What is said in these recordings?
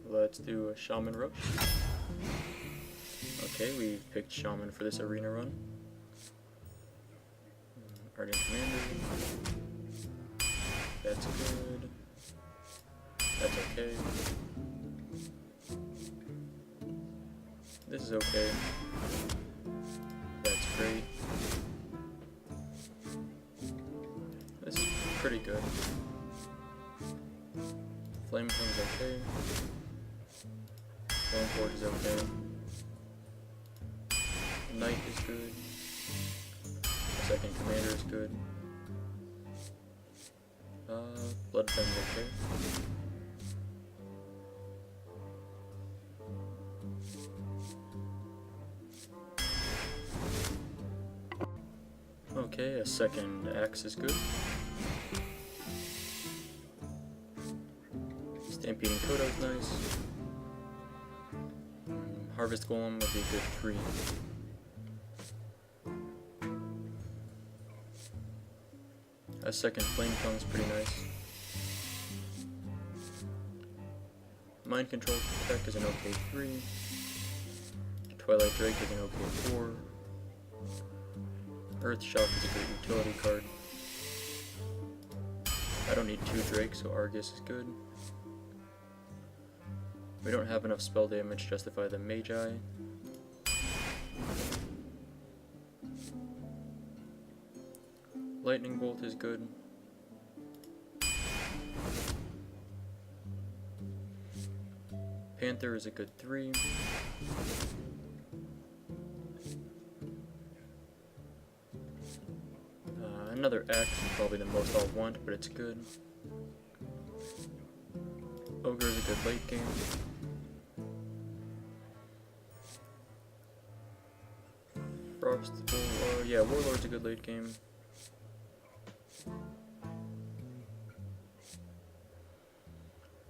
let's do a Shaman rush. Okay, we picked Shaman for this arena run. Argent Commander. That's good. That's okay. This is okay. That's great. This is pretty good. Flame Tongue's okay. Flame Forge is okay. Knight is good. Second Commander is good. Blood Fang is okay. Okay, a second Axe is good. Stampeding Kodo is nice. Harvest Golem would be a good 3. A second Flame Tongue is pretty nice. Mind Control Tech is an okay 3. Twilight Drake is an okay 4. Earth Shock is a great utility card. I don't need 2 Drakes, so Argus is good. We don't have enough spell damage to justify the Magi. Lightning Bolt is good. Panther is a good 3. Another Axe is probably the most I'll want, but it's good. Ogre is a good late game. Yeah, Warlord's a good late game.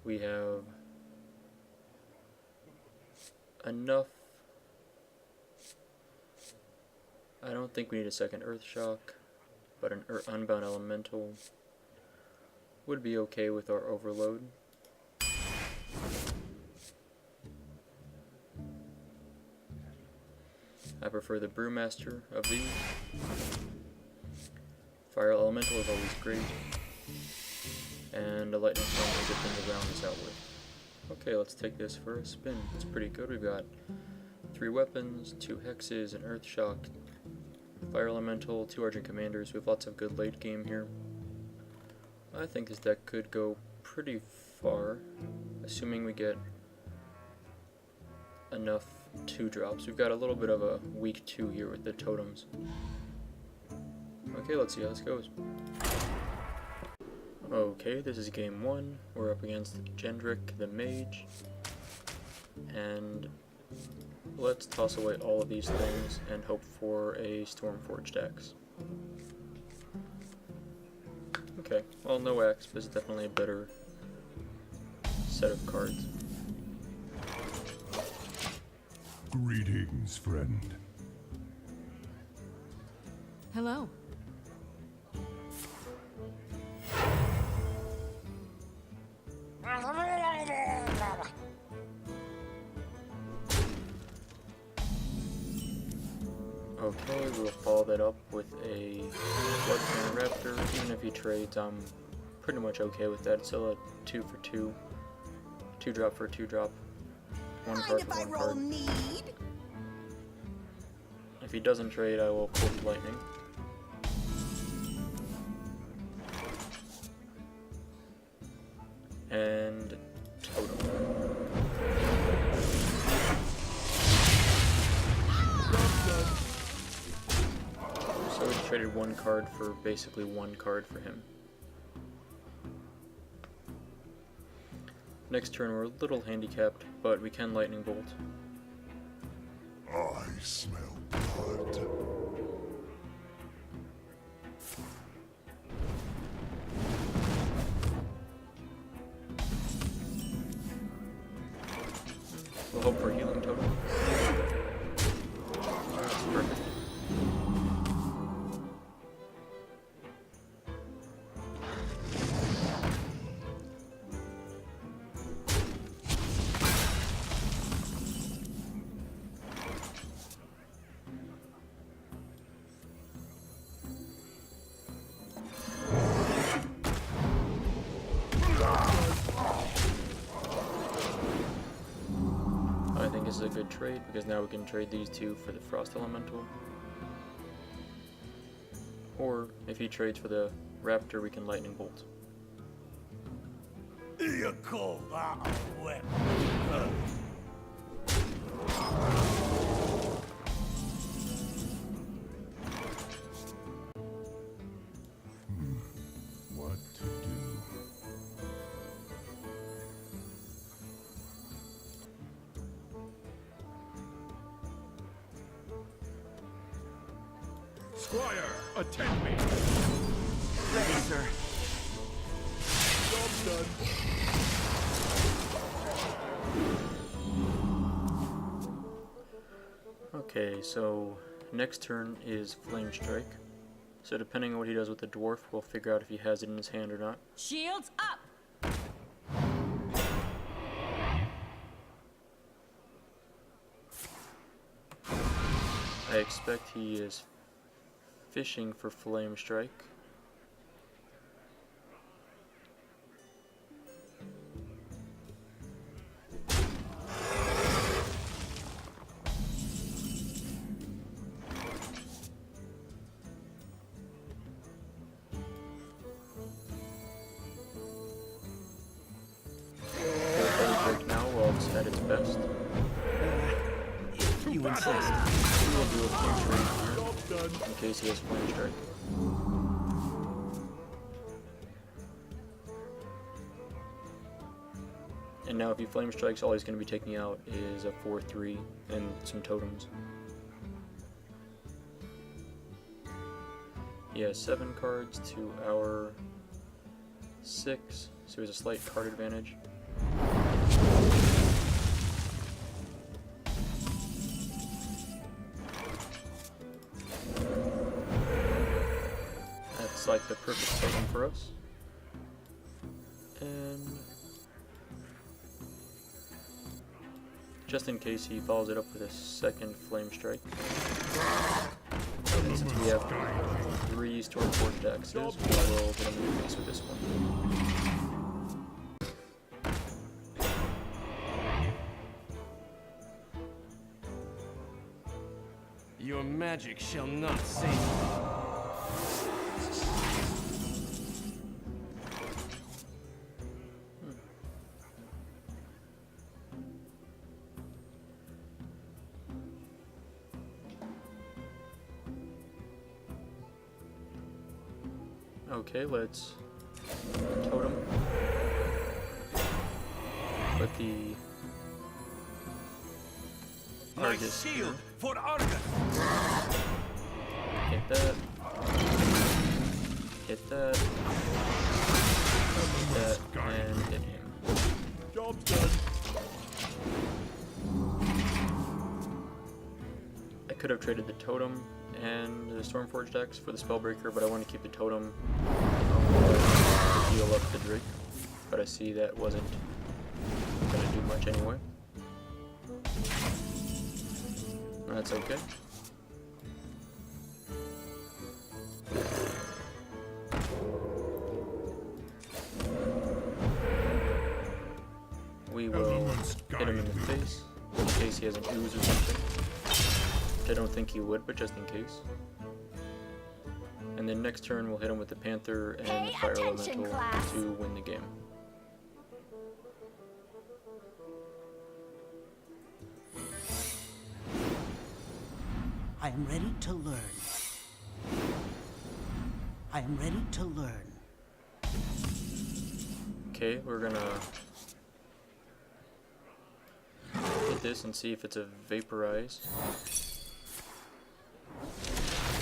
We have enough. I don't think we need a second Earth Shock, but an Unbound Elemental would be okay with our Overload. I prefer the Brewmaster of these. Fire Elemental is always great. And a Lightning Storm is a good thing to round this out with. Okay, let's take this for a spin. It's pretty good. We've got 3 weapons, 2 hexes, an Earth Shock, Fire Elemental, 2 Argent Commanders. We have lots of good late game here. I think this deck could go pretty far, assuming we get enough 2-drops. We've got a little bit of a weak 2 here with the totems. Okay, let's see how this goes. Okay, this is game 1. We're up against Gendrick the Mage. And let's toss away all of these things and hope for a Stormforged Axe. Okay, well, no Axe, but it's definitely a better set of cards. Greetings, friend. Hello. Okay, we'll follow that up with a Bloodfang Raptor. Even if he trades, I'm pretty much okay with that. It's still a 2 for 2. 2-drop for a 2-drop. 1 card for 1 card. If he doesn't trade, I will Cold Lightning. And Totem. So we traded 1 card for basically 1 card for him. Next turn we're a little handicapped, but we can Lightning Bolt. I smell blood. We'll hope for a healing totem. That's perfect. trade, because now we can trade these two for the Frost Elemental. Or, if he trades for the Raptor, we can Lightning Bolt. You call that a weapon? What to do? Squire, attend me. Ready, sir. Job done. Okay, so next turn is Flame Strike. So depending on what he does with the Dwarf, we'll figure out if he has it in his hand or not. Shields up! I expect he is fishing for Flame Strike. Now, while it's at its best, If you insist. we will do a Flame Strike Job done. in case he has Flame Strike. And now if he Flame Strikes, all he's going to be taking out is a 4-3 and some totems. He has 7 cards to our 6, so he has a slight card advantage. That's like the perfect totem for us. And just in case he follows it up with a second Flame Strike. And since we have 3 Stormforged axes, we will get him in the face with this one. Your magic shall not save me. Okay, let's totem. Put the My Argent shield here. for Argent. Hit that. Hit that. Hit that. And hit him. Job's done. I could have traded the totem and the Stormforged axe for the Spellbreaker, but I want to keep the totem to heal up the Drake. But I see that wasn't going to do much anyway. That's okay. We will hit him in the face in case he has an ooze or something. Which I don't think he would, but just in case. And then next turn we'll hit him with the Panther and Pay the Fire attention, Elemental class. to win the game. I am ready to learn. I am ready to learn. Okay, we're gonna hit this and see if it's a Vaporize.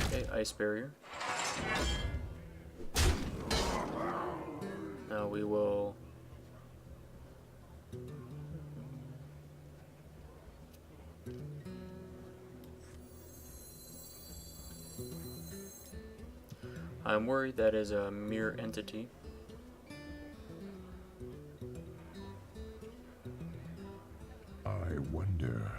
Okay, Ice Barrier. Now we will I'm worried that is a mirror entity. I wonder.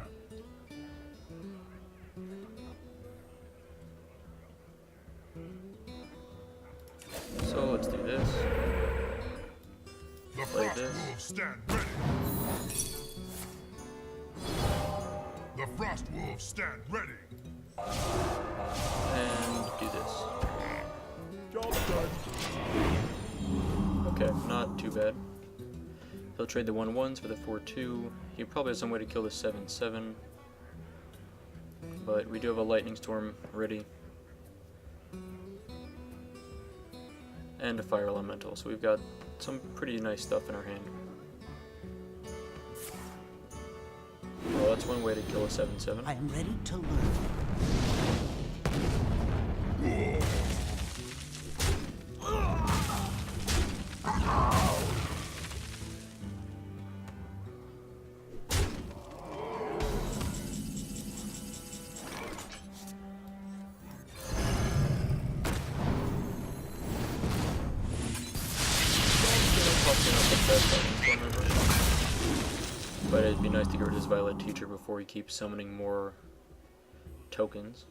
So let's do this. The Play frost this. wolves stand ready. Frost Wolves stand ready. And do this. Job done. Okay, not too bad. He'll trade the 1/1s for the 4/2. He probably has some way to kill the 7/7. But we do have a Lightning Storm ready. And a Fire Elemental, so we've got some pretty nice stuff in our hand. Well, that's one way to kill a 7/7. I am ready to learn. But it'd be nice to get rid of his Violet Teacher before he keeps summoning more tokens.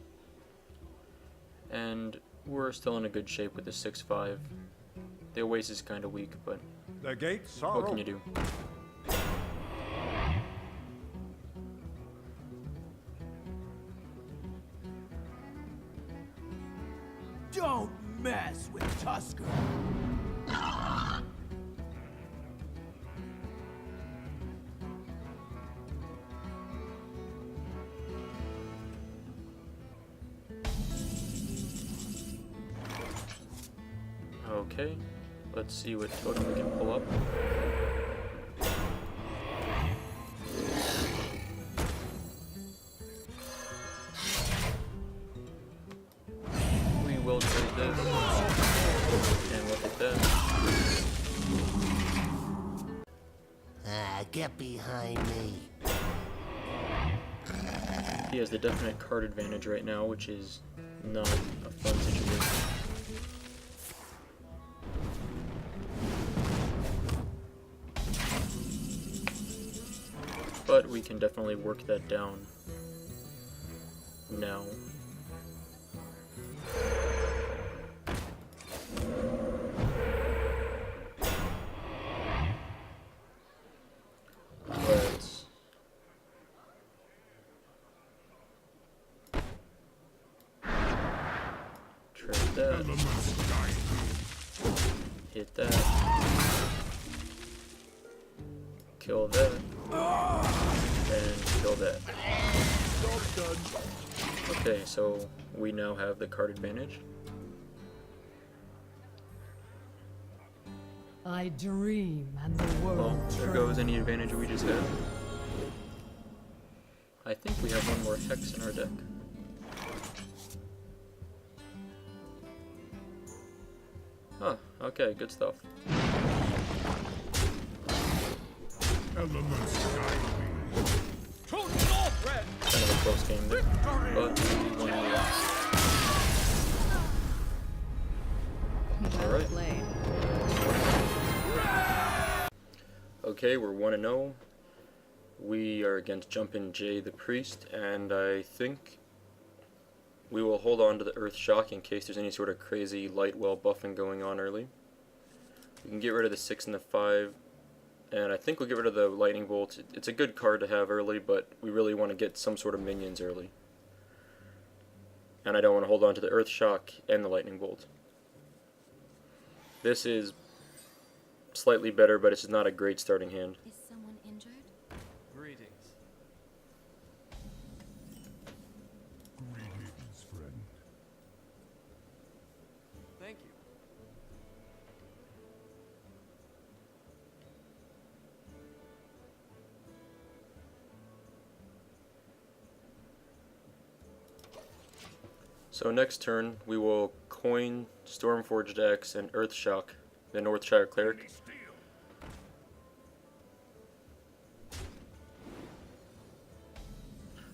And we're still in a good shape with the 6/5. The Oasis is kind of weak, but The gates are what can you do? Don't mess with Tusker. Okay, let's see what totem we can pull up. We will trade this, and look at that. Get behind me. He has the definite card advantage right now, which is not a fun situation. But we can definitely work that down now. Let's trade that, hit that, kill that, and kill that. job done. Okay, so we now have the card advantage. I dream and the world Well, there goes any advantage we just had. I think we have one more Hex in our deck. Huh, okay, good stuff. Elements guide me. Kind of a close game there, but we won anyway. Alright. Okay, we're 1-0. We are against Jumpin' Jay the Priest, and I think we will hold on to the Earth Shock in case there's any sort of crazy light well buffing going on early. We can get rid of the 6 and the 5, and I think we'll get rid of the Lightning Bolt. It's a good card to have early, but we really want to get some sort of minions early. And I don't want to hold on to the Earth Shock and the Lightning Bolt. This is slightly better, but it's just not a great starting hand. Is someone injured? Greetings. Greetings, friend. Thank you. So next turn, we will coin Stormforged Axe and Earthshock, the Northshire Cleric.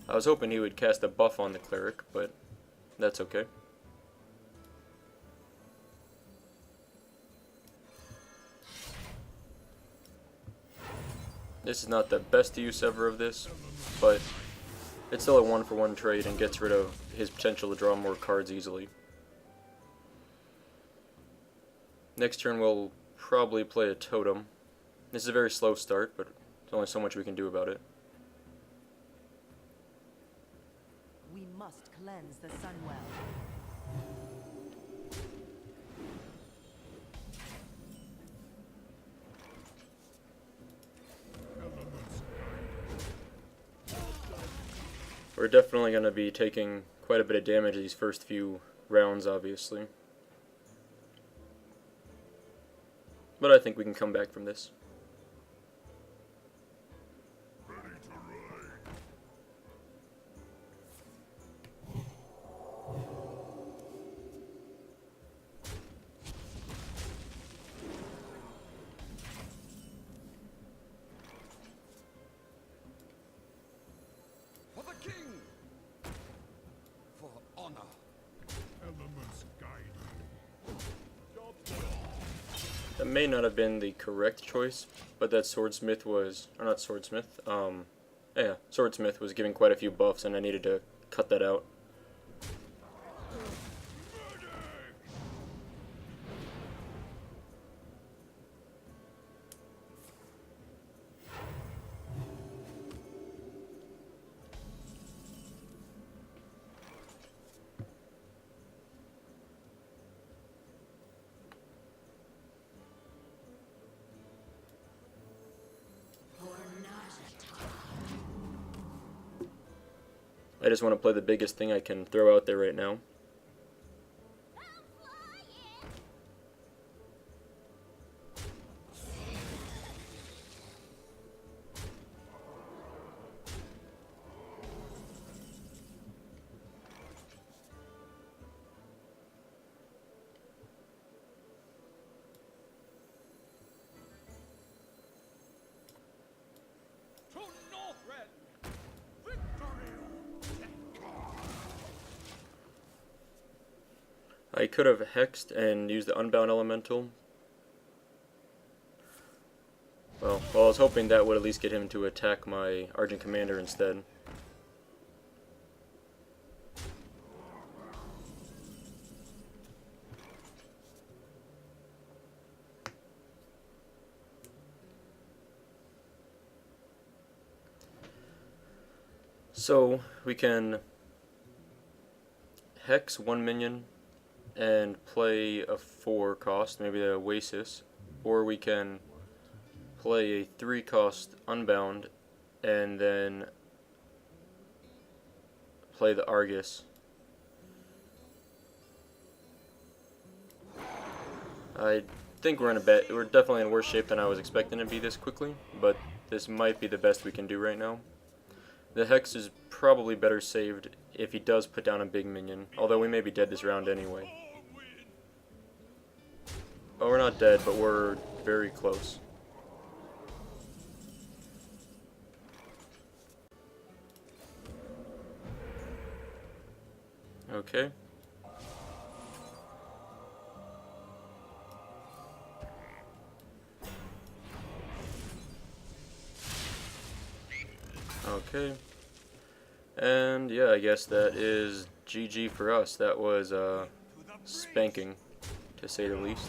I was hoping he would cast a buff on the Cleric, but that's okay. This is not the best use ever of this, but it's still a 1-for-1 trade and gets rid of his potential to draw more cards easily. Next turn we'll probably play a Totem. This is a very slow start, but there's only so much we can do about it. We must cleanse the Sunwell. We're definitely going to be taking quite a bit of damage these first few rounds, obviously. But I think we can come back from this. For the king! For honor! Elements guide me. Job done. That may not have been the correct choice, but that swordsmith was, or not swordsmith, yeah, swordsmith was giving quite a few buffs and I needed to cut that out. I just want to play the biggest thing I can throw out there right now. To Northrend! Victory! I could have hexed and used the Unbound Elemental. Well, I was hoping that would at least get him to attack my Argent Commander instead. So, we can hex one minion and play a 4 cost, maybe the Oasis, or we can play a 3 cost Unbound and then play the Argus. I think we're definitely in worse shape than I was expecting to be this quickly, but this might be the best we can do right now. The Hex is probably better saved if he does put down a big minion, although we may be dead this round anyway. Oh, we're not dead, but we're very close. Okay. Okay. And yeah, I guess that is GG for us. That was spanking, to say the least.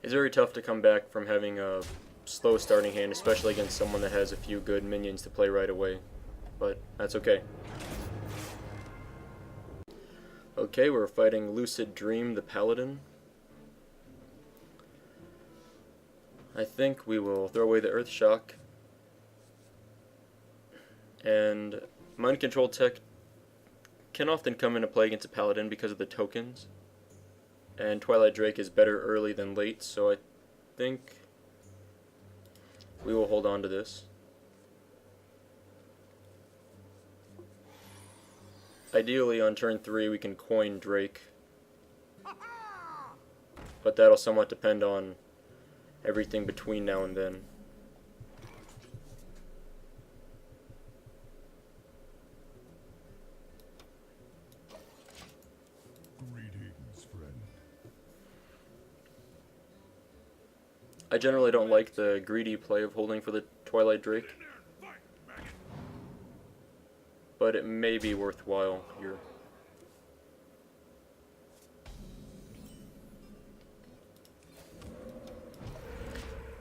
It's very tough to come back from having a slow starting hand, especially against someone that has a few good minions to play right away. But that's okay. Okay, we're fighting Lucid Dream the Paladin. I think we will throw away the Earth Shock. And Mind Control Tech can often come into play against a Paladin because of the tokens. And Twilight Drake is better early than late, so I think we will hold on to this. Ideally, on turn 3, we can coin Drake. But that'll somewhat depend on everything between now and then. Greetings, friend. I generally don't like the greedy play of holding for the Twilight Drake, but it may be worthwhile here.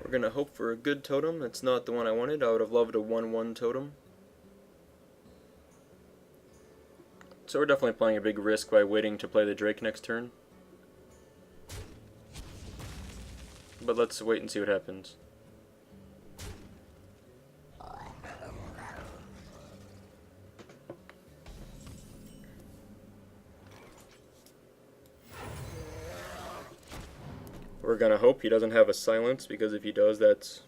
We're gonna hope for a good totem. It's not the one I wanted. I would have loved a 1/1 totem. So we're definitely playing a big risk by waiting to play the Drake next turn. But let's wait and see what happens. We're gonna hope he doesn't have a silence, because if he does, that's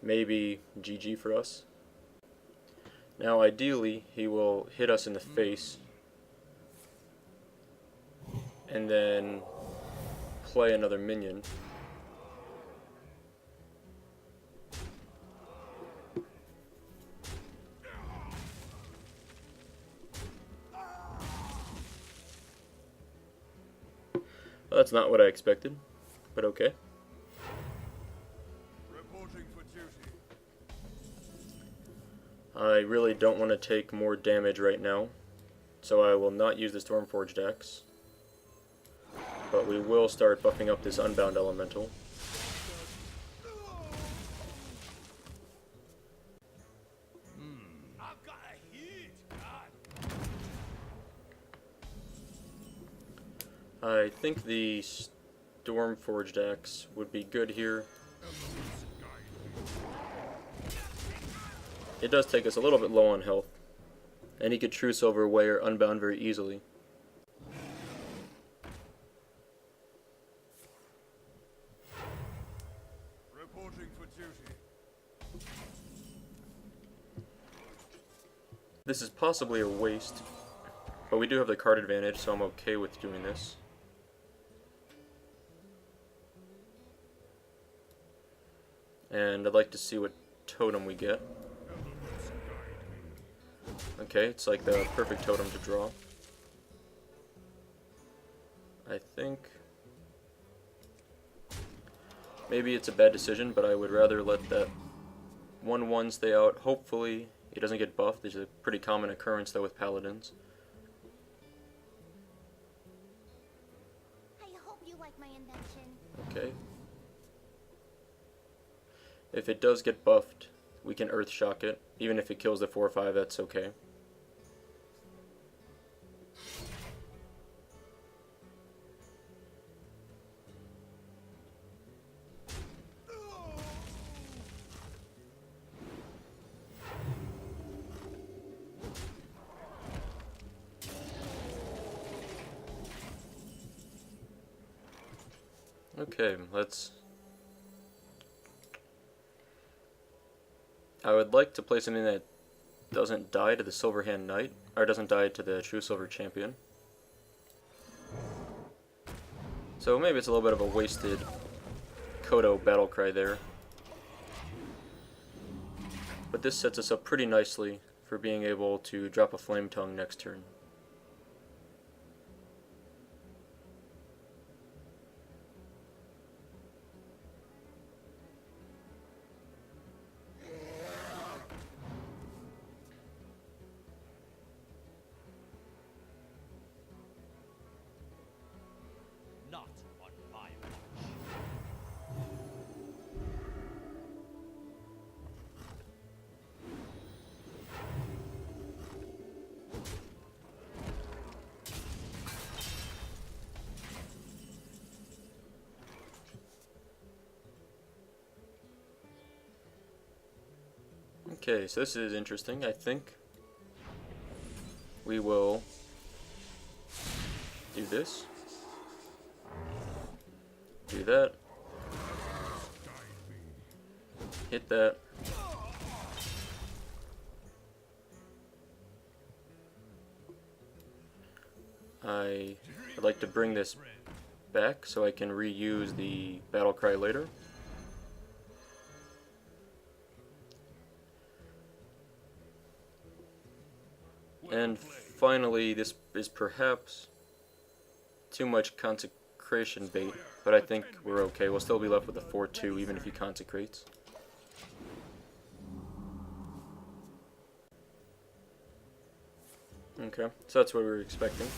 maybe GG for us. Now ideally, he will hit us in the face and then play another minion. Well, that's not what I expected, but okay. Reporting for duty. I really don't want to take more damage right now, so I will not use the Stormforged Axe. But we will start buffing up this Unbound Elemental. I've got a hit. I think the Stormforged Axe would be good here. It does take us a little bit low on health, and he could True Silver away or Unbound very easily. Reporting for duty. This is possibly a waste, but we do have the card advantage, so I'm okay with doing this. And I'd like to see what totem we get. Okay, it's like the perfect totem to draw. I think maybe it's a bad decision, but I would rather let that 1/1 stay out. Hopefully he doesn't get buffed. This is a pretty common occurrence though with paladins. I hope you like my invention. Okay. If it does get buffed, we can Earth Shock it. Even if it kills the 4/5, that's okay. Okay, let's... I would like to play something that doesn't die to the Silverhand Knight, or doesn't die to the True Silver Champion. So maybe it's a little bit of a wasted Kodo Battlecry there. But this sets us up pretty nicely for being able to drop a Flame Tongue next turn. Not on my watch. Okay, so this is interesting. I think we will do this, do that, hit that, I'd like to bring this back so I can reuse the Battlecry later. And finally, this is perhaps too much consecration bait, but I think we're okay. We'll still be left with a 4/2 even if he consecrates. Okay, so that's what we were expecting.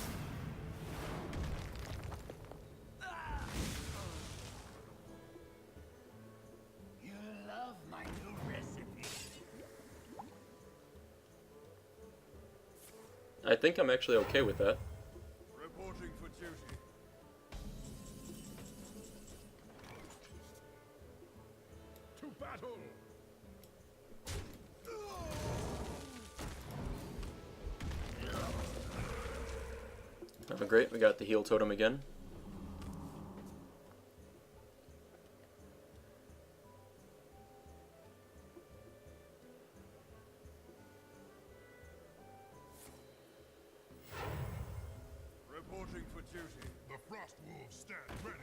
I think I'm actually okay with that. Reporting for duty. To battle! Oh, great, we got the heal totem again. Reporting for duty. The frost wolves stand ready.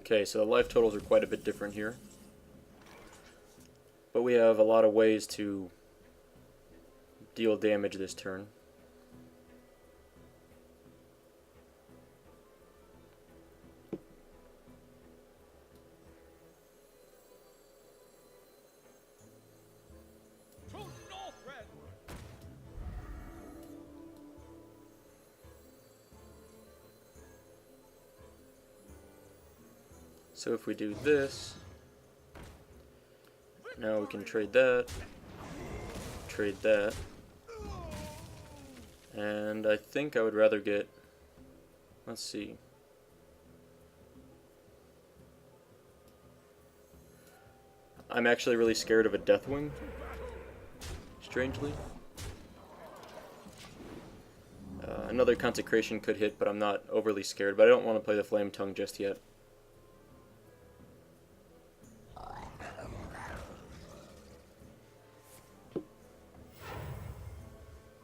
Okay, so the life totals are quite a bit different here. But we have a lot of ways to deal damage this turn. To Northrend! So if we do this, now we can trade that, and I think I would rather get, let's see, I'm actually really scared of a Deathwing, strangely. Another Consecration could hit, but I'm not overly scared, but I don't want to play the Flame Tongue just yet.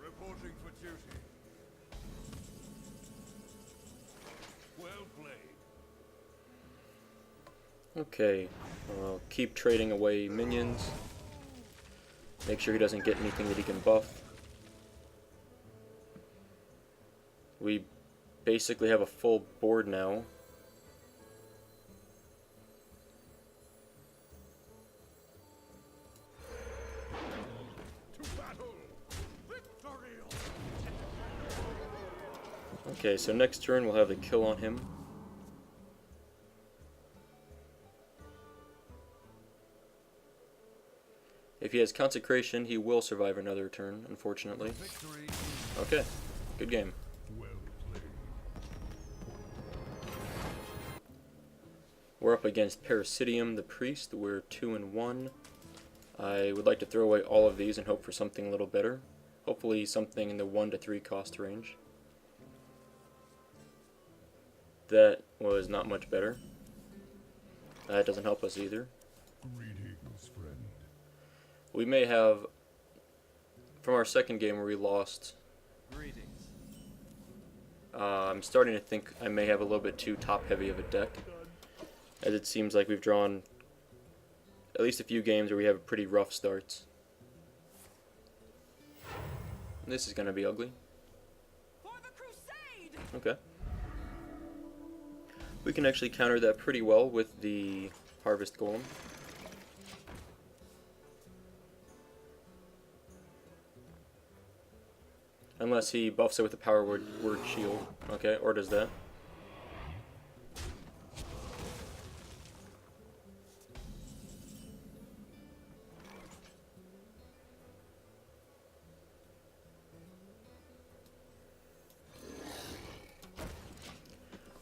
Reporting for duty. Well played. Okay, I'll keep trading away minions. Make sure he doesn't get anything that he can buff. We basically have a full board now. To battle! Victorious. Okay, so next turn we'll have the kill on him. If he has Consecration, he will survive another turn, unfortunately. Victory. Okay, good game. Well played. We're up against Parasidium, the Priest. We're 2-1. I would like to throw away all of these and hope for something a little better. Hopefully something in the 1 to 3 cost range. That was not much better. That doesn't help us either. Greetings, friend. We may have, from our second game where we lost, Greetings. I'm starting to think I may have a little bit too top-heavy of a deck, as it seems like we've drawn at least a few games where we have pretty rough starts. This is going to be ugly. For the crusade! Okay. We can actually counter that pretty well with the Harvest Golem. Unless he buffs it with the Power Word Shield. Okay, or does that.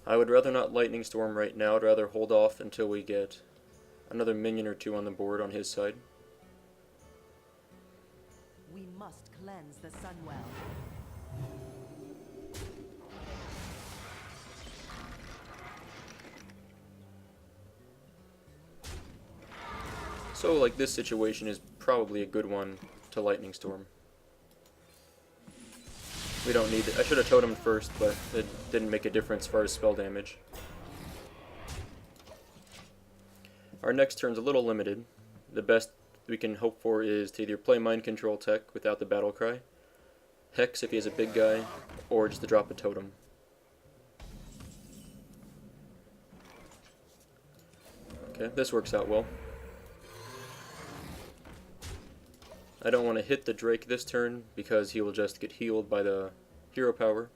I would rather not Lightning Storm right now. I'd rather hold off until we get another minion or two on the board on his side. We must cleanse the Sunwell. So, like, this situation is probably a good one to Lightning Storm. We don't need it. I should have totemed first, but it didn't make a difference as far as spell damage. Our next turn's a little limited. The best we can hope for is to either play Mind Control Tech without the Battle Cry, Hex if he has a big guy, or just to drop a totem. Okay, this works out well. I don't want to hit the Drake this turn because he will just get healed by the hero power.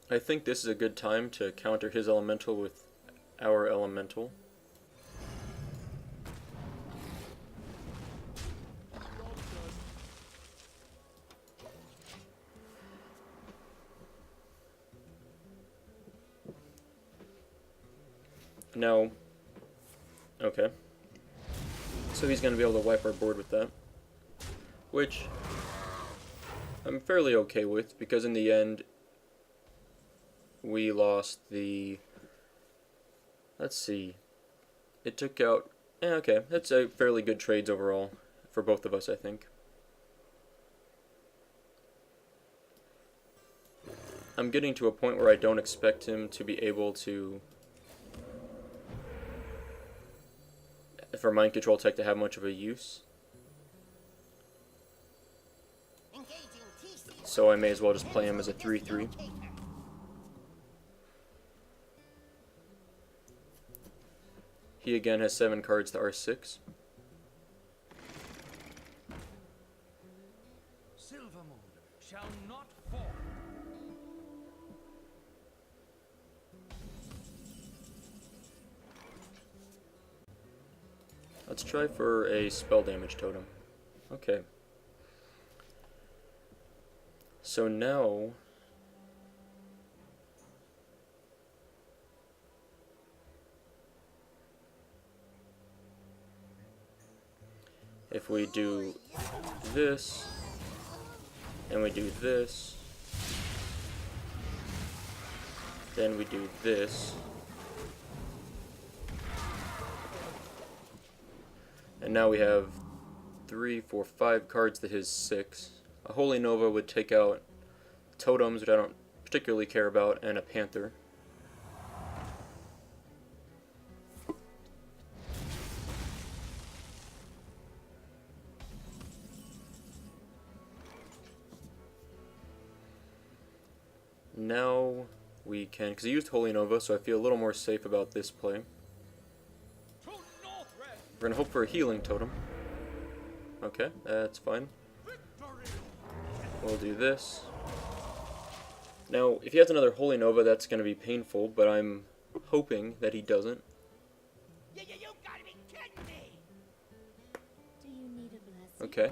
I think this is a good time to counter his elemental with our elemental. Now, okay. So he's going to be able to wipe our board with that. Which I'm fairly okay with, because in the end, we lost the... Let's see. It took out... okay, that's a fairly good trades overall for both of us, I think. I'm getting to a point where I don't expect him to be able to... for mind control tech to have much of a use. So I may as well just play him as a 3-3. He again has 7 cards to R6. Silvermoon shall not fall. Let's try for a spell damage totem. Okay. So now... if we do this, and we do this, then we do this, and now we have 3, 4, 5 cards to his 6. A Holy Nova would take out totems, which I don't particularly care about, and a Panther. Now we can, because he used Holy Nova, so I feel a little more safe about this play. We're going to hope for a healing totem. Okay, that's fine. We'll do this. Now, if he has another Holy Nova, that's going to be painful, but I'm hoping that he doesn't. You gotta be kidding me! Do you need a blessing? Okay.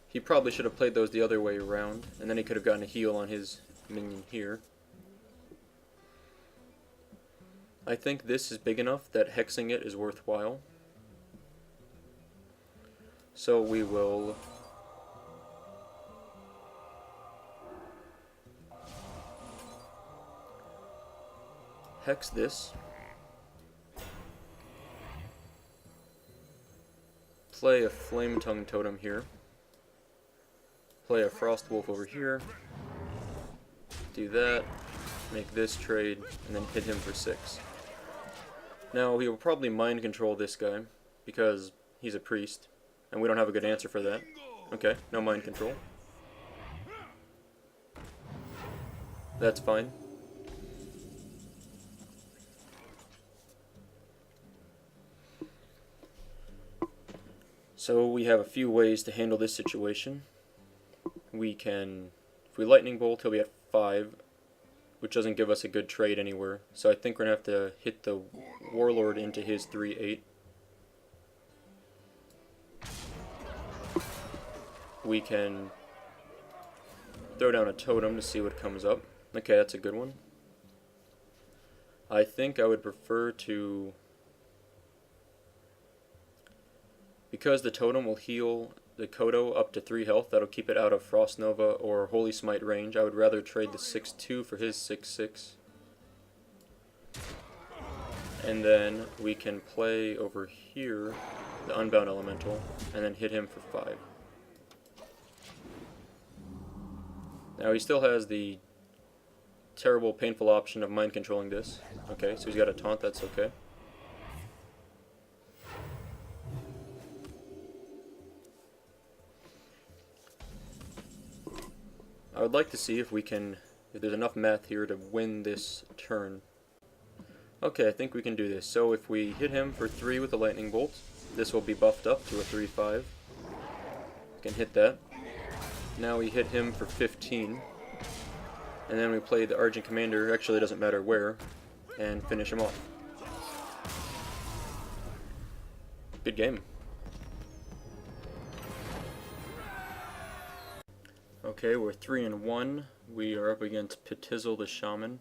He probably should have played those the other way around, and then he could have gotten a heal on his minion here. I think this is big enough that hexing it is worthwhile. So we will... hex this. Play a Flame Tongue Totem here. Play a Frost Wolf over here. Do that. Make this trade, and then hit him for 6. Now, he will probably mind control this guy, because he's a priest, and we don't have a good answer for that. Okay, no mind control. That's fine. So we have a few ways to handle this situation. We can, if we Lightning Bolt, he'll be at 5, which doesn't give us a good trade anywhere. So I think we're going to have to hit the Warlord into his 3-8. We can throw down a totem to see what comes up. Okay, that's a good one. I think I would prefer to... because the totem will heal the Kodo up to 3 health, that'll keep it out of Frost Nova or Holy Smite range. I would rather trade the 6-2 for his 6-6. And then we can play over here the Unbound Elemental, and then hit him for 5. Now he still has the terrible, painful option of mind controlling this. Okay, so he's got a taunt, that's okay. I would like to see if we can, if there's enough math here to win this turn. Okay, I think we can do this. So if we hit him for 3 with a Lightning Bolt, this will be buffed up to a 3-5. We can hit that. Now we hit him for 15. and then we play the Argent Commander, actually it doesn't matter where, and finish him off. Good game. Okay, we're 3-1. We are up against Petizzle the Shaman.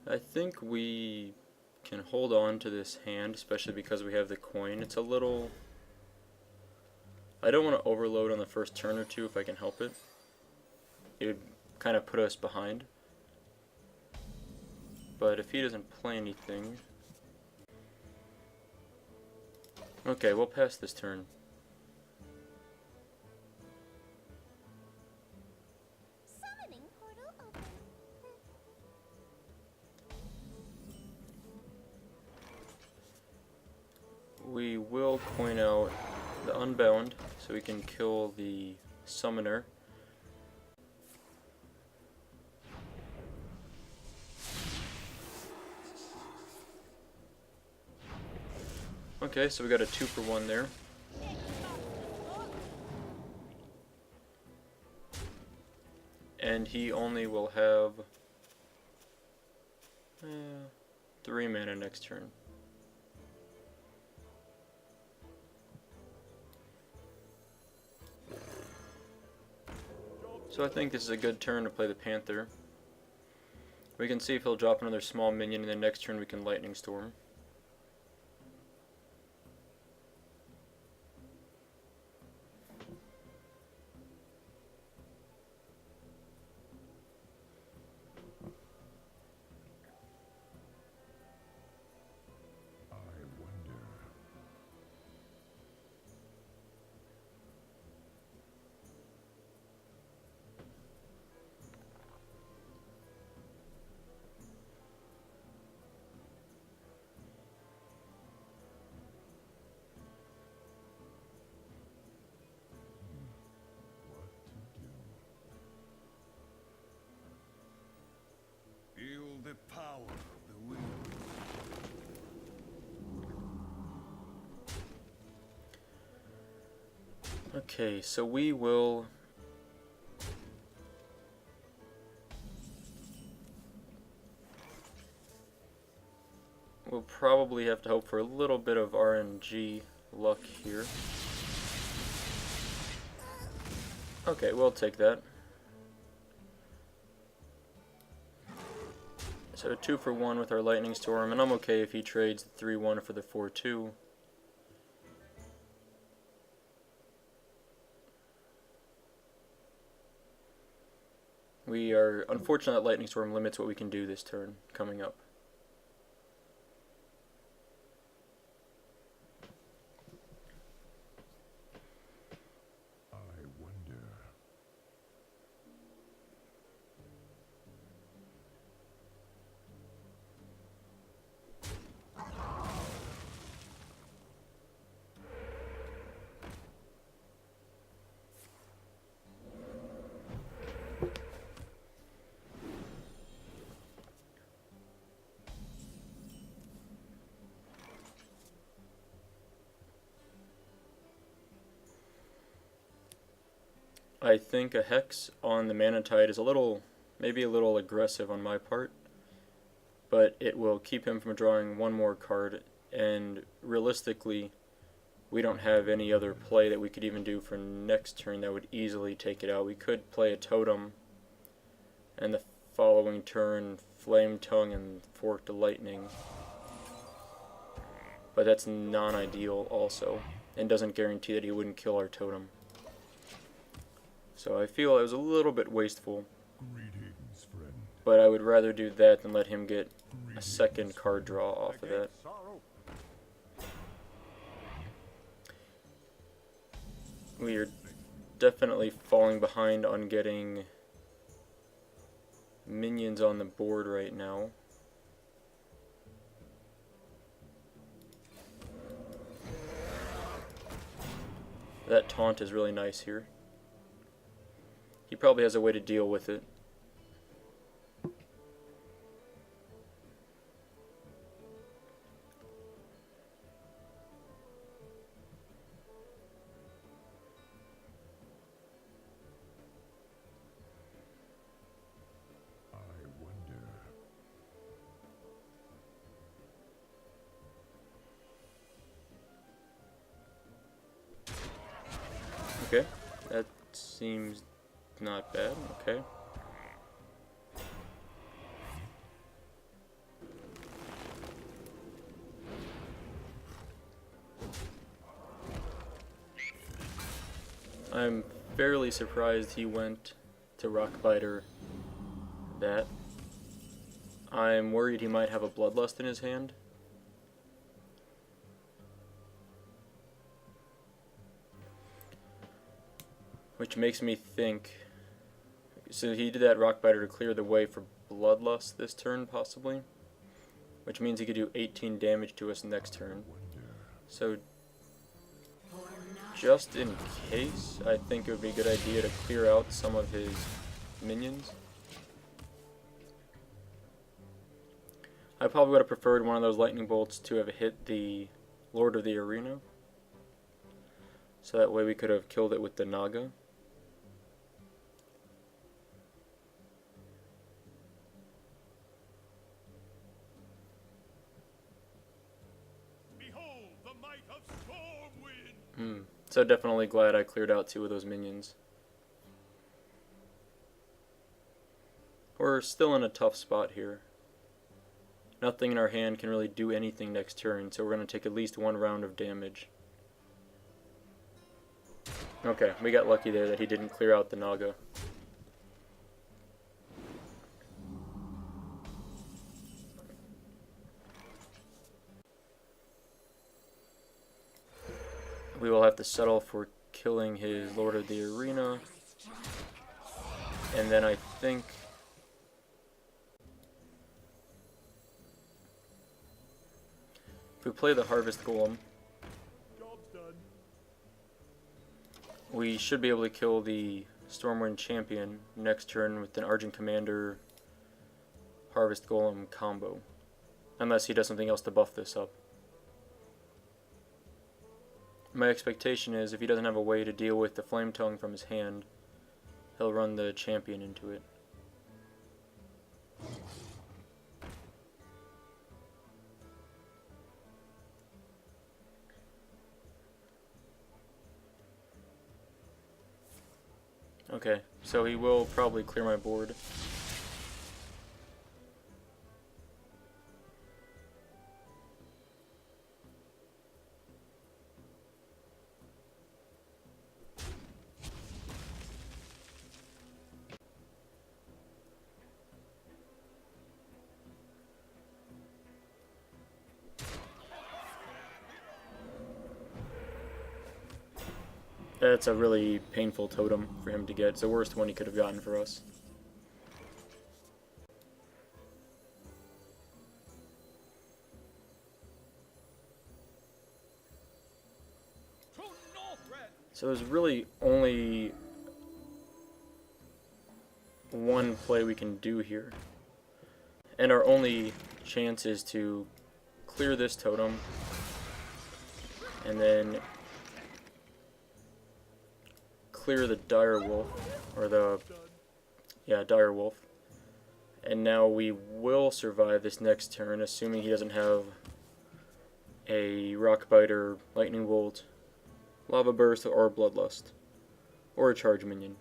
I think we can hold on to this hand, especially because we have the coin. It's a little... I don't want to overload on the first turn or two if I can help it. It would kind of put us behind. But if he doesn't play anything... Okay, we'll pass this turn. Summoning portal open. We will coin out the Unbound so we can kill the Summoner. Okay, so we got a 2-for-1 there. And he only will have 3 mana next turn. So I think this is a good turn to play the Panther. We can see if he'll drop another small minion, and then next turn we can Lightning Storm. I wonder. What to do? Feel the power of the wind. Okay, so we will... We'll probably have to hope for a little bit of RNG luck here. Okay, we'll take that. So 2-for-1 with our Lightning Storm, and I'm okay if he trades the 3-1 for the 4-2. We are unfortunate that Lightning Storm limits what we can do this turn coming up. I wonder. I think a Hex on the Mana Tide is maybe a little aggressive on my part, but it will keep him from drawing one more card, and realistically, we don't have any other play that we could even do for next turn that would easily take it out. We could play a Totem, and the following turn, Flame Tongue and Forked Lightning, but that's non-ideal also, and doesn't guarantee that he wouldn't kill our Totem. So I feel it was a little bit wasteful, Greetings, friend. but I would rather do that than let him get a second card draw off of that. We are definitely falling behind on getting minions on the board right now. That taunt is really nice here. He probably has a way to deal with it. Okay, that seems not bad. Okay. I'm fairly surprised he went to Rockbiter that. I'm worried he might have a Bloodlust in his hand. Which makes me think... So he did that Rockbiter to clear the way for Bloodlust this turn, possibly. Which means he could do 18 damage to us next turn. So, just in case, I think it would be a good idea to clear out some of his minions. I probably would have preferred one of those lightning bolts to have hit the Lord of the Arena. So that way we could have killed it with the Naga. Behold the might of Stormwind! So definitely glad I cleared out 2 of those minions. We're still in a tough spot here. Nothing in our hand can really do anything next turn, so we're going to take at least 1 round of damage. Okay, we got lucky there that he didn't clear out the Naga. We will have to settle for killing his Lord of the Arena. And then I think... if we play the Harvest Golem, we should be able to kill the Stormwind Champion next turn with an Argent Commander Harvest Golem combo. Unless he does something else to buff this up. My expectation is if he doesn't have a way to deal with the Flame Tongue from his hand, he'll run the Champion into it. Okay, so he will probably clear my board. That's a really painful totem for him to get. It's the worst one he could have gotten for us. So there's really only one play we can do here. And our only chance is to clear this totem and then clear the Dire Wolf, or the, Dire Wolf. And now we will survive this next turn, assuming he doesn't have a Rockbiter, Lightning Bolt, Lava Burst, or Bloodlust, or a Charge Minion,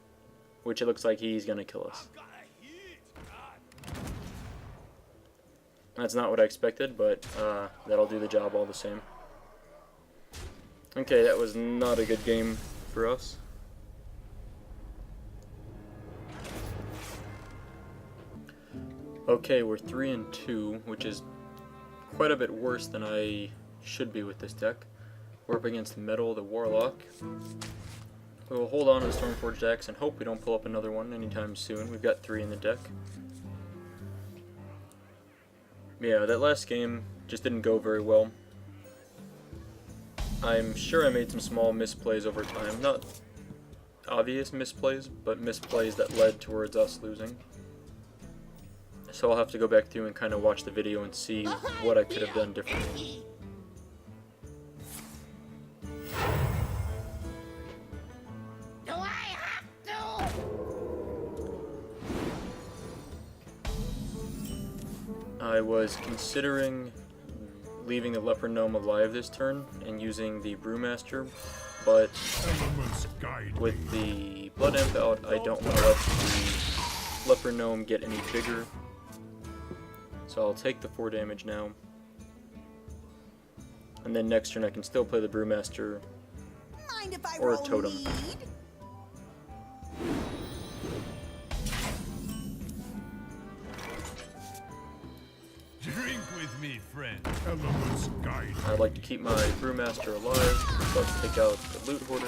which it looks like he's gonna kill us. That's not what I expected, but that'll do the job all the same. Okay, that was not a good game for us. Okay, we're 3-2, which is quite a bit worse than I should be with this deck. We're up against Metal the Warlock. We will hold on to the Stormforged Axe and hope we don't pull up another one anytime soon. We've got 3 in the deck. Yeah, that last game just didn't go very well. I'm sure I made some small misplays over time. Not obvious misplays, but misplays that led towards us losing. So I'll have to go back through and kind of watch the video and see what I could have done differently. Do I have to? I was considering leaving the Leper Gnome alive this turn and using the Brewmaster but Elements guide with me. the Blood Imp out, I don't want to let the Leper Gnome get any bigger. So I'll take the 4 damage now. And then next turn I can still play the Brewmaster Mind if I or a roll Totem. lead? Drink with me, friend. Elements guide me. I'd like to keep my Brewmaster alive, so let's take out the Loot Hoarder.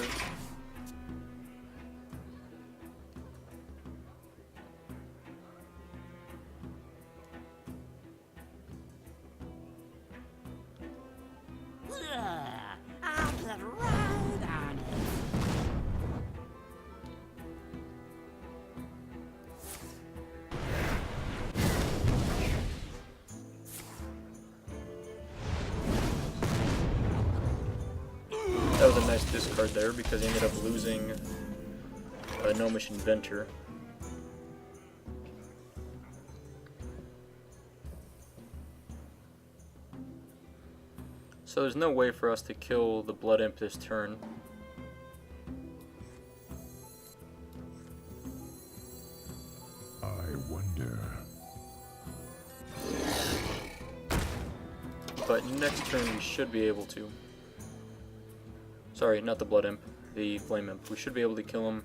I'll get right on it. That was a nice discard there because he ended up losing a Gnomish Inventor. So there's no way for us to kill the Blood Imp this turn. I wonder. But next turn we should be able to. Sorry, not the Blood Imp, the Flame Imp. We should be able to kill him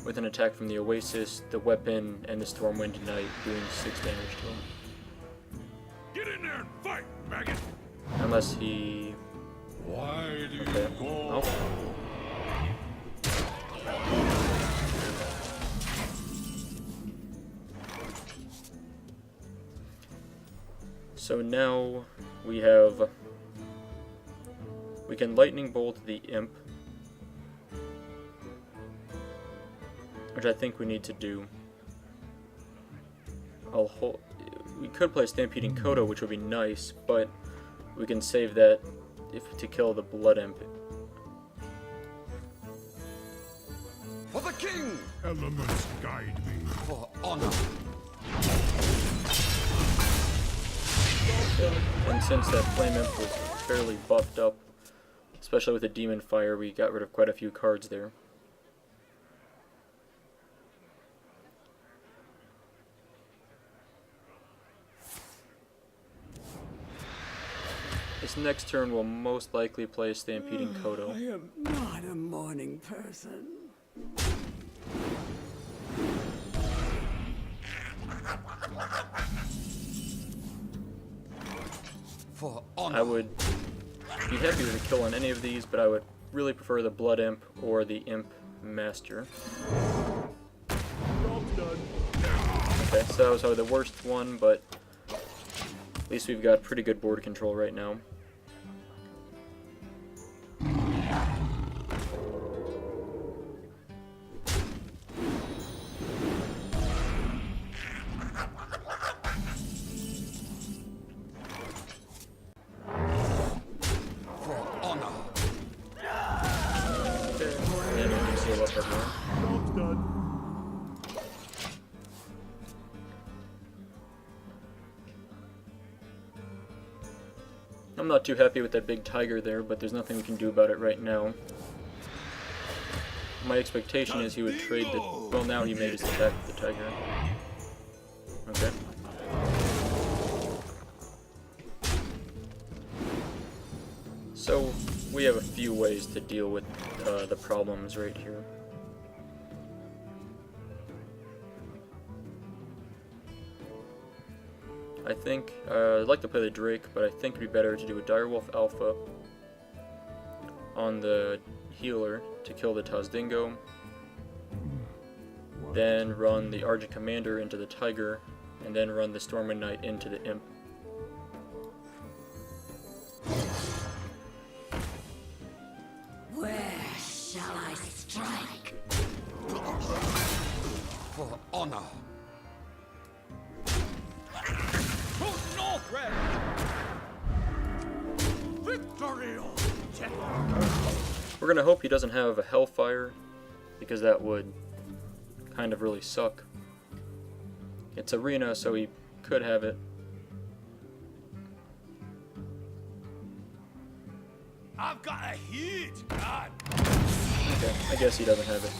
with an attack from the Oasis, the weapon, and the Stormwind Knight, doing 6 damage to him. Get in there and fight, maggot. Unless he... Why do Okay. you go? Oh. So now we have... We can Lightning Bolt the Imp, which I think we need to do. We could play Stampeding Kodo, which would be nice, but we can save that to kill the Blood Imp. For the king! Elements guide me. For honor. And since that Flame Imp was fairly buffed up, especially with the Demon Fire, we got rid of quite a few cards there. This next turn will most likely play Stampeding Kodo. I am not a morning person. For honor. I would be happy to kill on any of these, but I would really prefer the Blood Imp or the Imp Master. Okay, so that was probably the worst one, but at least we've got pretty good board control right now. For honor. Okay, and we can seal up everyone. I'm not too happy with that big tiger there, but there's nothing we can do about it right now. My expectation is he would trade the... Well, now he made his attack with the tiger. Okay. So, we have a few ways to deal with the problems right here. I think, I'd like to play the Drake, but I think it'd be better to do a Direwolf Alpha on the healer to kill the Tazdingo, then run the Argent Commander into the Tiger, and then run the Stormwind Knight into the Imp. Where shall I strike? For honor. We're gonna hope he doesn't have a Hellfire, because that would kind of really suck. It's Arena, so he could have it. I've got a huge gun. Okay, I guess he doesn't have it.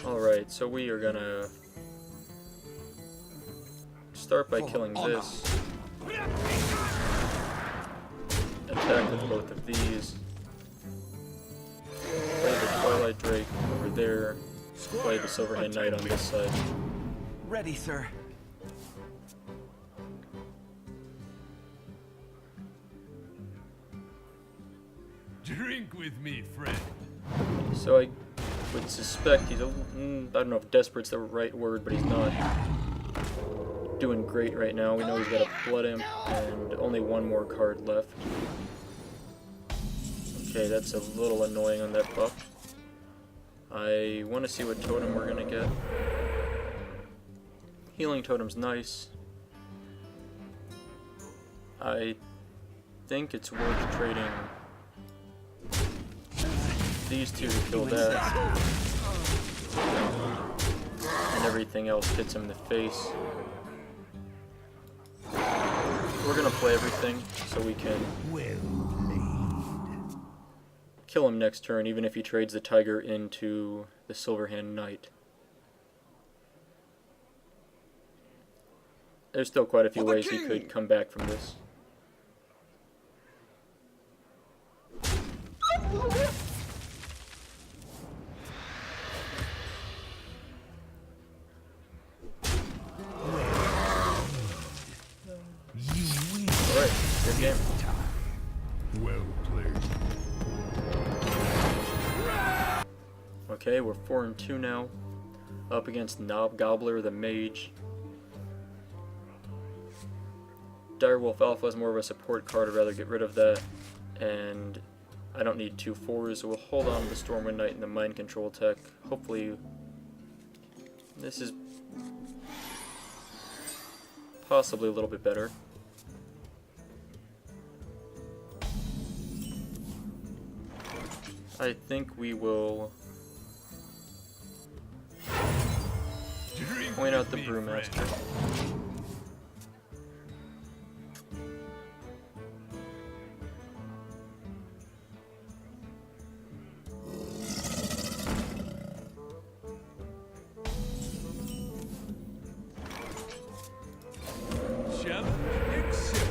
Alright, so we are gonna start by killing this. Attack with both of these. Play the Twilight Drake over there. Play the Silverhand Knight on this side. Ready, sir. Drink with me, friend. So I would suspect he's, I don't know if desperate's the right word, but he's not doing great right now. We know he's got a Blood Imp and only one more card left. Okay, that's a little annoying on that buff. I want to see what totem we're going to get. Healing totem's nice. I think it's worth trading these two to kill that. And everything else hits him in the face. We're gonna play everything so we can kill him next turn, even if he trades the tiger into the Silverhand Knight. There's still quite a few ways he could come back from this. Alright, good game. Well played. Okay, we're 4-2 now. Up against Knob Gobbler, the Mage. Direwolf Alpha is more of a support card. I'd rather get rid of that. And I don't need 2 4s, so we'll hold on to the Stormwind Knight and the Mind Control tech. Hopefully, this is possibly a little bit better. I think we will point out the Brewmaster.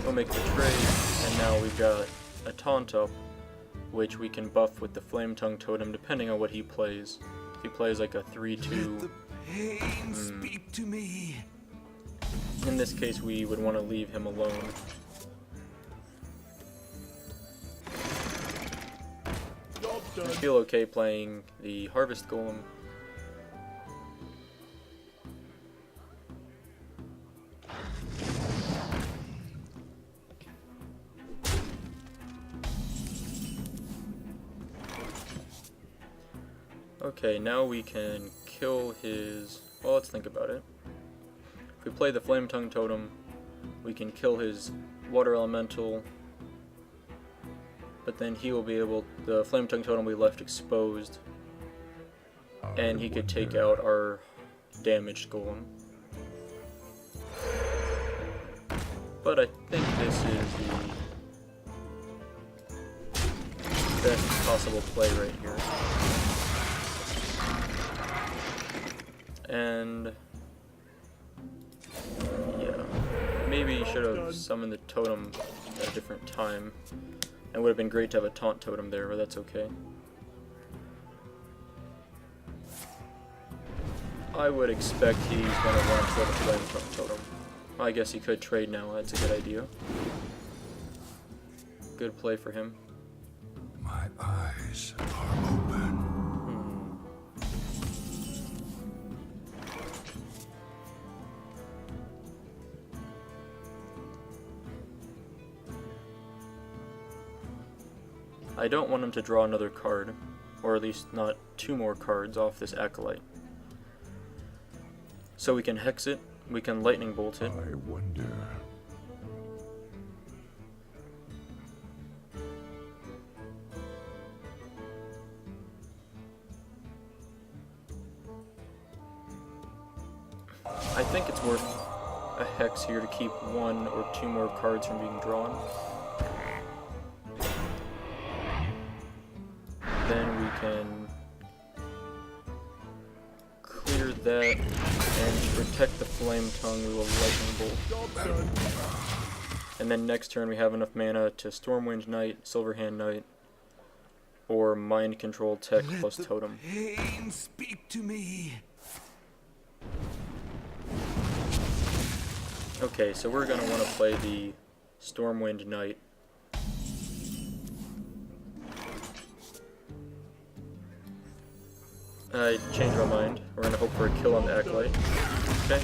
We'll make the trade, and now we've got a taunt up, which we can buff with the Flame Tongue Totem depending on what he plays. If he plays like a 3-2, Speak to me. in this case we would want to leave him alone. I feel okay playing the Harvest Golem. Okay, now we can kill his... Well, let's think about it. If we play the Flame Tongue Totem, we can kill his Water Elemental, but then he will be able... The Flame Tongue Totem will be left exposed, and he could take out our damaged Golem. But I think this is the best possible play right here. And yeah, maybe you should have summoned the totem at a different time. It would have been great to have a taunt totem there, but that's okay. I would expect he's going to want to go to Flame Tongue Totem. I guess he could trade now, that's a good idea. Good play for him. My eyes are open. I don't want him to draw another card, or at least not 2 more cards off this Acolyte. So we can Hex it, we can Lightning Bolt it. I wonder. I think it's worth a hex here to keep 1 or 2 more cards from being drawn. Then we can clear that, and to protect the Flame Tongue, we will Lightning Bolt. And then next turn we have enough mana to Stormwind Knight, Silverhand Knight, or Mind Control Tech plus Totem. Pain, speak to me. Okay, so we're going to want to play the Stormwind Knight. I changed my mind. We're going to hope for a kill on the Acolyte. Okay.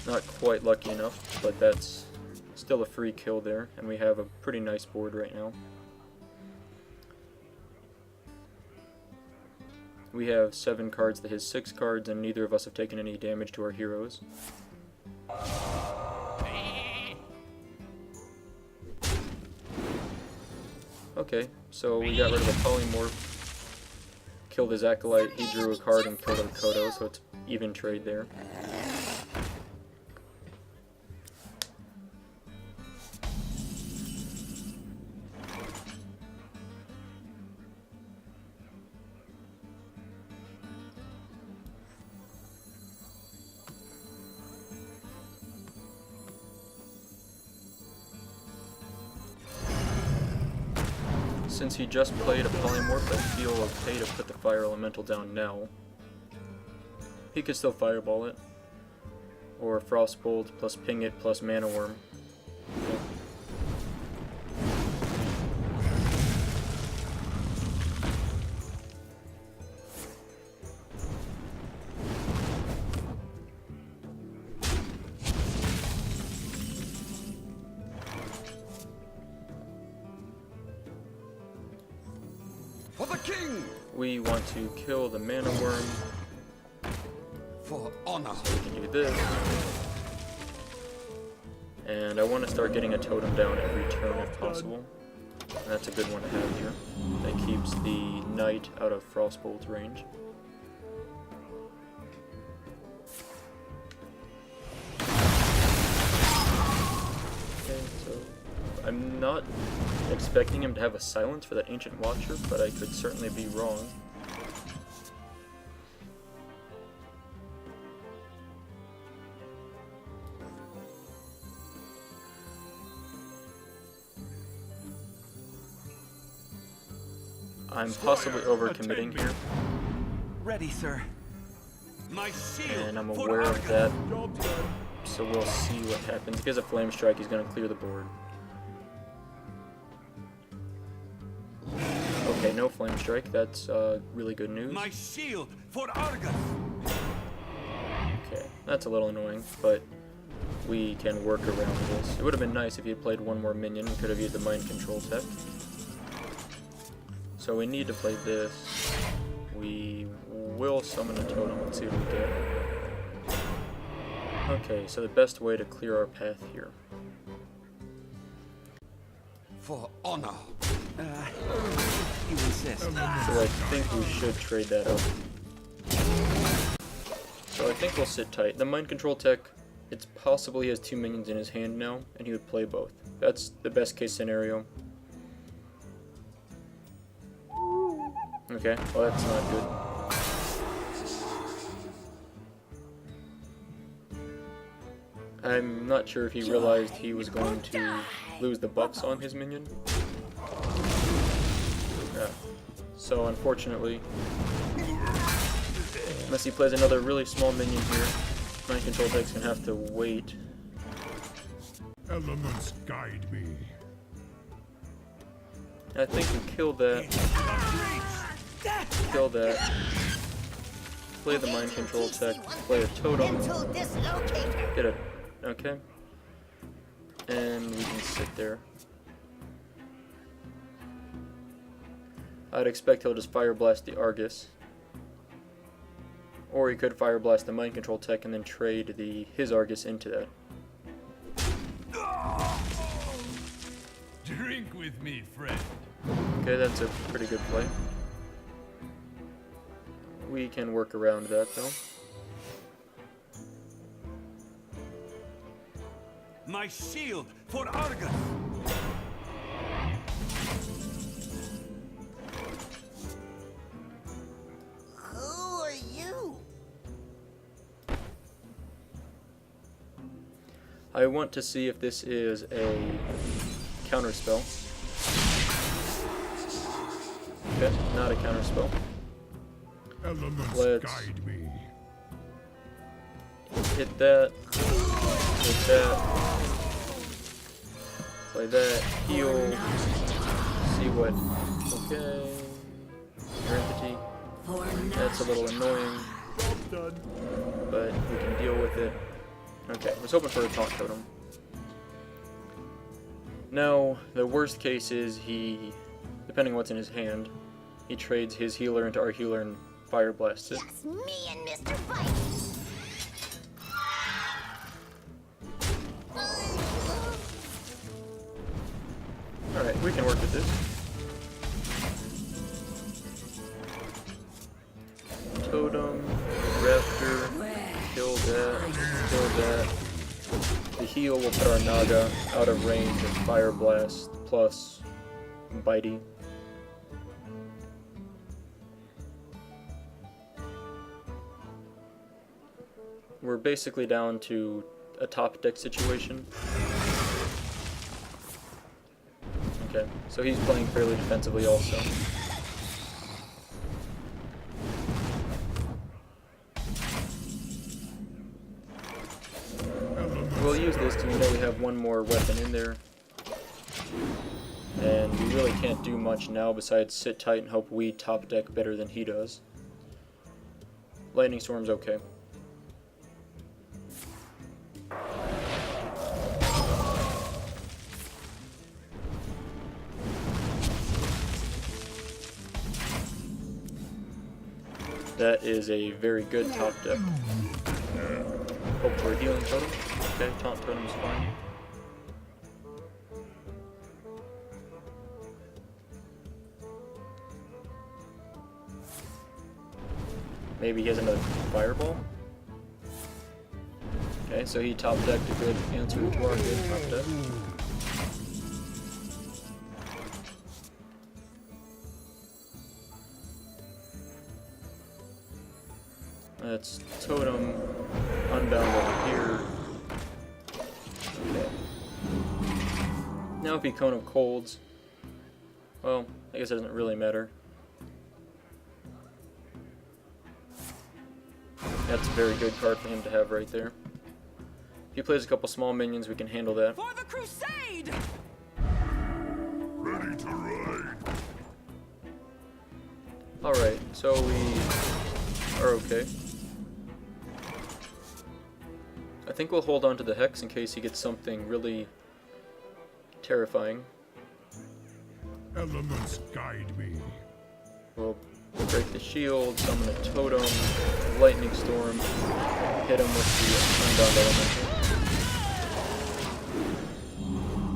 Not quite lucky enough, but that's still a free kill there, and we have a pretty nice board right now. We have 7 cards to his 6 cards, and neither of us have taken any damage to our heroes. Okay, so we got rid of the Polymorph, killed his Acolyte, he drew a card and killed our Kodo, so it's even trade there. Since he just played a Polymorph, I feel okay to put the Fire Elemental down now. He could still Fireball it, or Frostbolt plus Ping It plus Mana Worm. Okay. For the king! We want to kill the Mana Worm, For honor! so we can do this. And I want to start getting a totem down every turn if possible. And that's a good one to have here. That keeps the Knight out of Frostbolt's range. Okay, so I'm not expecting him to have a silence for that Ancient Watcher, but I could certainly be wrong. I'm possibly overcommitting here, Ready, sir. My shield. and I'm for aware of that, Argent. so we'll see what happens. If he has a Flame Strike, he's going to clear the board. Okay, no Flame Strike, that's really good news. My shield for Argent. Okay, that's a little annoying, but we can work around this. It would have been nice if he had played one more minion. We could have used the Mind Control Tech. So we need to play this. We will summon a totem. Let's see what we get. Okay, so the best way to clear our path here. For honor! You insist. So I think we should trade that up. So I think we'll sit tight. The Mind Control Tech, it's possible he has 2 minions in his hand now, and he would play both. That's the best case scenario. Okay, well that's not good. I'm not sure if he realized he was going to lose the buffs on his minion. Yeah. So unfortunately, unless he plays another really small minion here, Mind Control Tech's gonna have to wait. Elements guide me. I think we kill that. Kill that. Play the Mind Control Tech. Play a totem. Mental dislocator. Get it. Okay. And we can sit there. I'd expect he'll just Fire Blast the Argus. Or he could Fire Blast the Mind Control Tech and then trade his Argus into that. Drink with me, friend. Okay, that's a pretty good play. We can work around that though. My shield for Argent. Who are you? I want to see if this is a counter spell. Okay, not a counter spell. Elements Let's guide me. hit that, hit that, play that, heal, see what, okay, your entity, that's a little annoying, but we can deal with it. Okay, I was hoping for a taunt totem. Now, the worst case is he, depending on what's in his hand, he trades his healer into our healer and fire blasts it. Yes, me and Mr. Fight. Alright, we can work with this. Totem, Raptor, kill that. The heal will put our Naga out of range of Fire Blast plus Bitey. We're basically down to a top deck situation. Okay, so he's playing fairly defensively also. We'll use this because we know we have one more weapon in there. And we really can't do much now besides sit tight and hope we top deck better than he does. Lightning Storm's okay. That is a very good top deck. Hope for a healing totem. Okay, taunt totem's fine. Maybe he has another fireball? Okay, so he top decked a good answer to our good top deck. That's totem unbound over here. Okay. Now if he Cone of Colds, well, I guess it doesn't really matter. That's a very good card for him to have right there. If he plays a couple small minions, we can handle that. For the crusade! Ready to ride. Alright, so we are okay. I think we'll hold on to the Hex in case he gets something really terrifying. Elements guide me. We'll break the shield, summon a totem, lightning storm, hit him with the unbound elemental.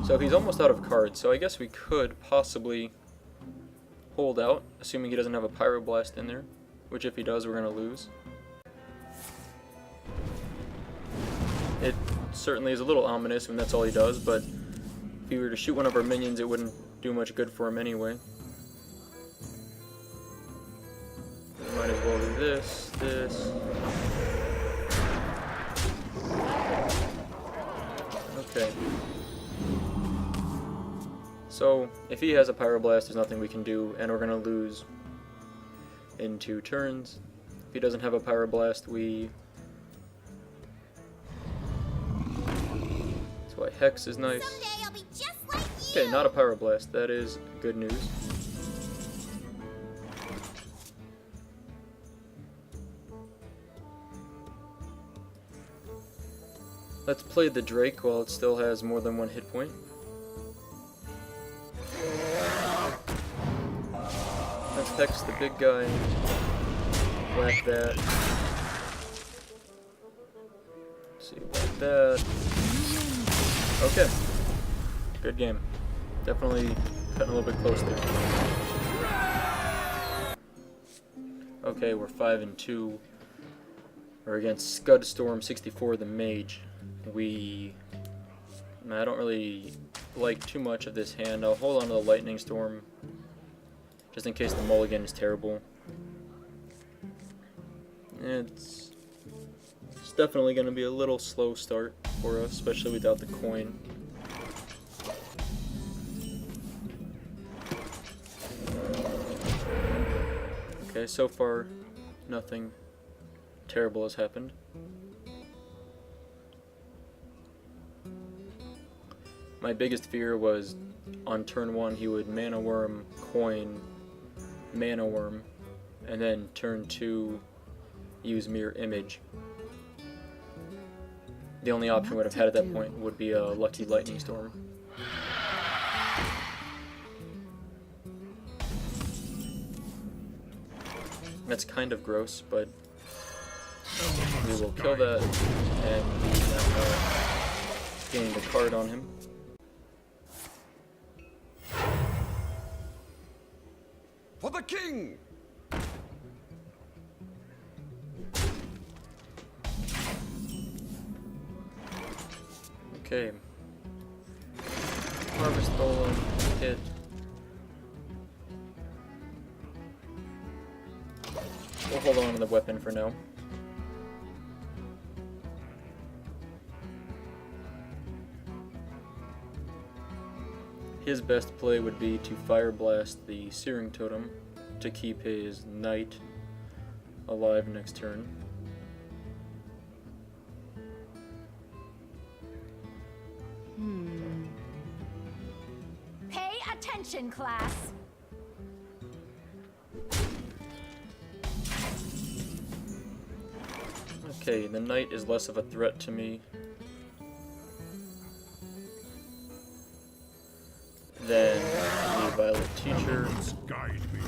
So he's almost out of cards, so I guess we could possibly hold out, assuming he doesn't have a pyroblast in there, which if he does, we're gonna lose. It certainly is a little ominous when that's all he does, but if he were to shoot one of our minions, it wouldn't do much good for him anyway. Might as well do this. Okay. So, if he has a Pyroblast, there's nothing we can do, and we're gonna lose in 2 turns. If he doesn't have a Pyroblast, we... That's why Hex is nice. Someday I'll be just like you. Okay, not a Pyroblast. That is good news. Let's play the Drake while it still has more than 1 hit point. Let's Hex the big guy. Whack that. Let's see, whack that. Okay. Good game. Definitely cutting a little bit close there. Okay, we're 5-2. We're against Scudstorm 64, the Mage. We I don't really like too much of this hand. I'll hold on to the Lightning Storm just in case the mulligan is terrible. It's definitely going to be a little slow start for us, especially without the coin. Okay, so far nothing terrible has happened. My biggest fear was on turn 1 he would Mana Worm, coin, Mana Worm, and then turn 2 use Mirror Image. The only option we would have had at that point would be a Lucky Lightning Storm. That's kind of gross, but we will kill that, and he's now gaining the card on him. For the king! Okay. Harvest Golem, hit. We'll hold on to the weapon for now. His best play would be to Fire Blast the Searing Totem to keep his Knight alive next turn. Pay attention, class. Okay, the Knight is less of a threat to me than the Violet Teacher, Guide me.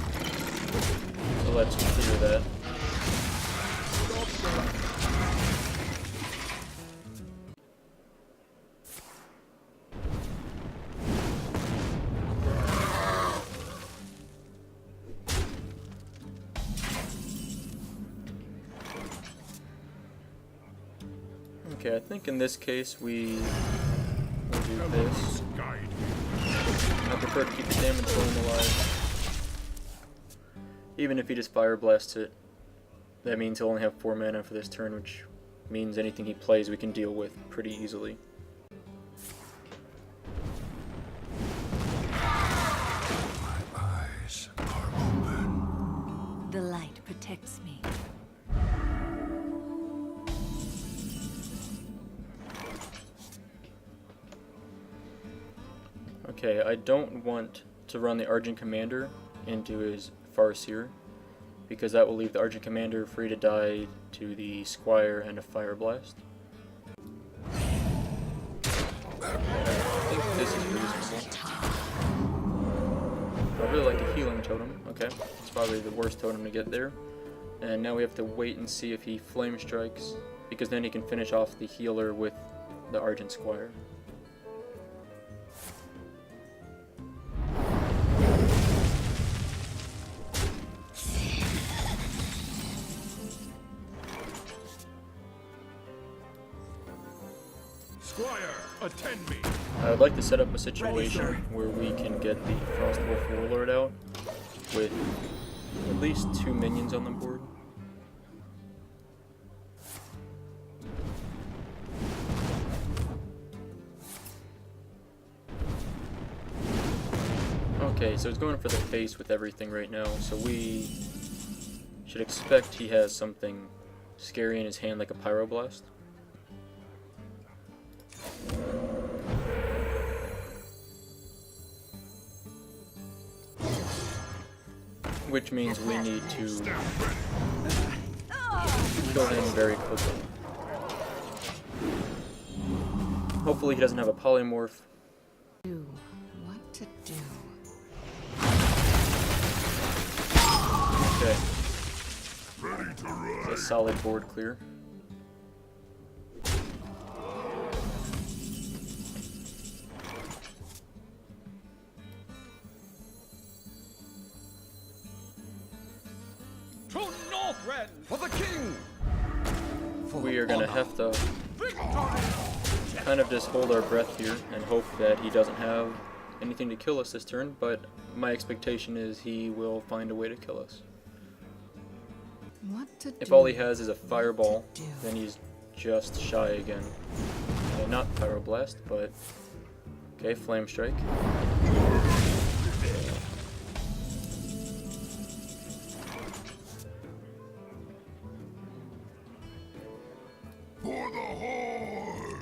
so let's clear that. Okay, I think in this case we will do this. Guide me. I prefer to keep the damage golem alive. Even if he just Fire Blasts it, that means he'll only have 4 mana for this turn, which means anything he plays we can deal with pretty easily. My eyes are open. The light protects me. Okay, I don't want to run the Argent Commander into his Farseer, because that will leave the Argent Commander free to die to the Squire and a Fire Blast. I think this is reasonable. I really like a Healing Totem. Okay, it's probably the worst totem to get there. And now we have to wait and see if he Flame Strikes, because then he can finish off the healer with the Argent Squire. Squire, attend me. I would like to set up a situation where we can get the Frostwolf Warlord out with at least 2 minions on the board. Okay, so he's going for the face with everything right now, so we should expect he has something scary in his hand like a Pyroblast. Which means we need to kill him very quickly. Hopefully he doesn't have a polymorph. Do what to do. Okay, Ready to run. it's a solid board clear. To Northrend! For the king! For We are gonna honor. have to Victory! kind of just hold our breath here and hope that he doesn't have anything to kill us this turn, but my expectation is he will find a way to kill us. What to If do? all he has is a fireball, to do? then he's just shy again. Okay, not pyroblast, but okay, flame strike. For the Horde!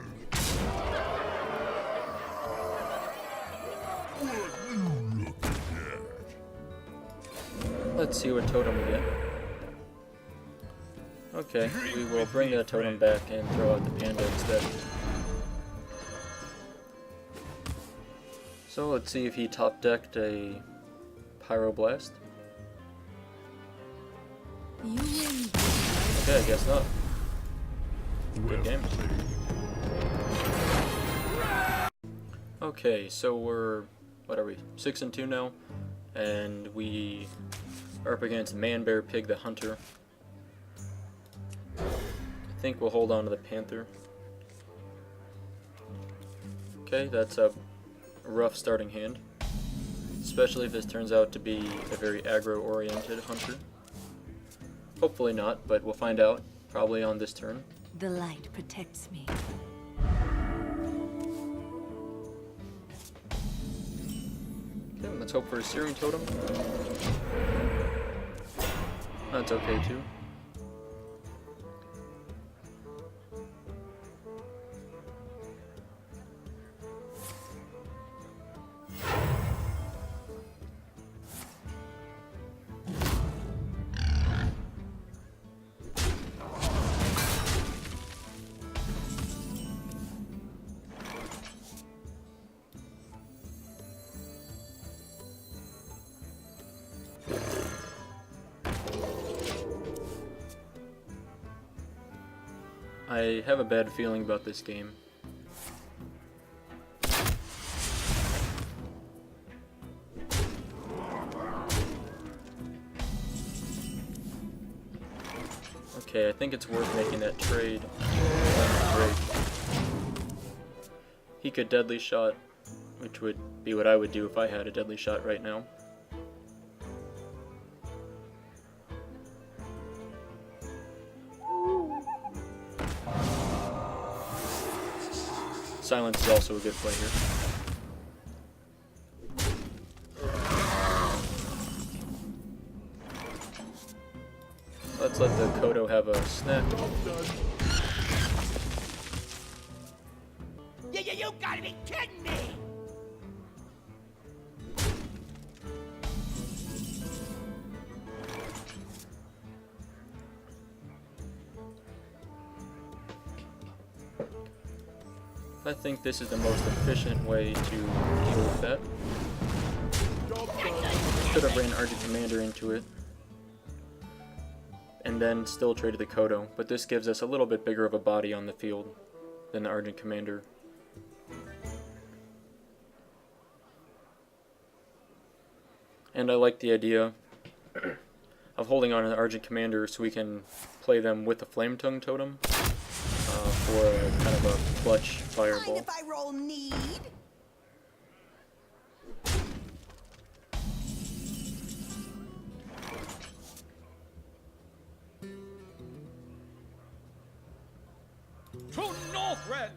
What you looking at? Let's see what totem we get. Okay, we will bring that totem back and throw out the panda instead. So let's see if he top decked a pyroblast. You win. Okay, I guess not. Good game. Okay, so we're, what are we, 6-2 now, and we are up against Man Bear Pig the Hunter. I think we'll hold on to the Panther. Okay, that's a rough starting hand, especially if this turns out to be a very aggro-oriented hunter. Hopefully not, but we'll find out, probably on this turn. The light protects me. Okay, let's hope for a Searing Totem. That's okay too. I have a bad feeling about this game. Okay, I think it's worth making that trade. He could deadly shot, which would be what I would do if I had a deadly shot right now. Silence is also a good play here. Let's let the Kodo have a snack. You gotta be kidding me! I think this is the most efficient way to deal with that. Could have ran Argent Commander into it, and then still traded the Kodo, but this gives us a little bit bigger of a body on the field than the Argent Commander. And I like the idea of holding on to the Argent Commander so we can play them with the Flame Tongue Totem for a kind of a clutch fireball. If I roll need.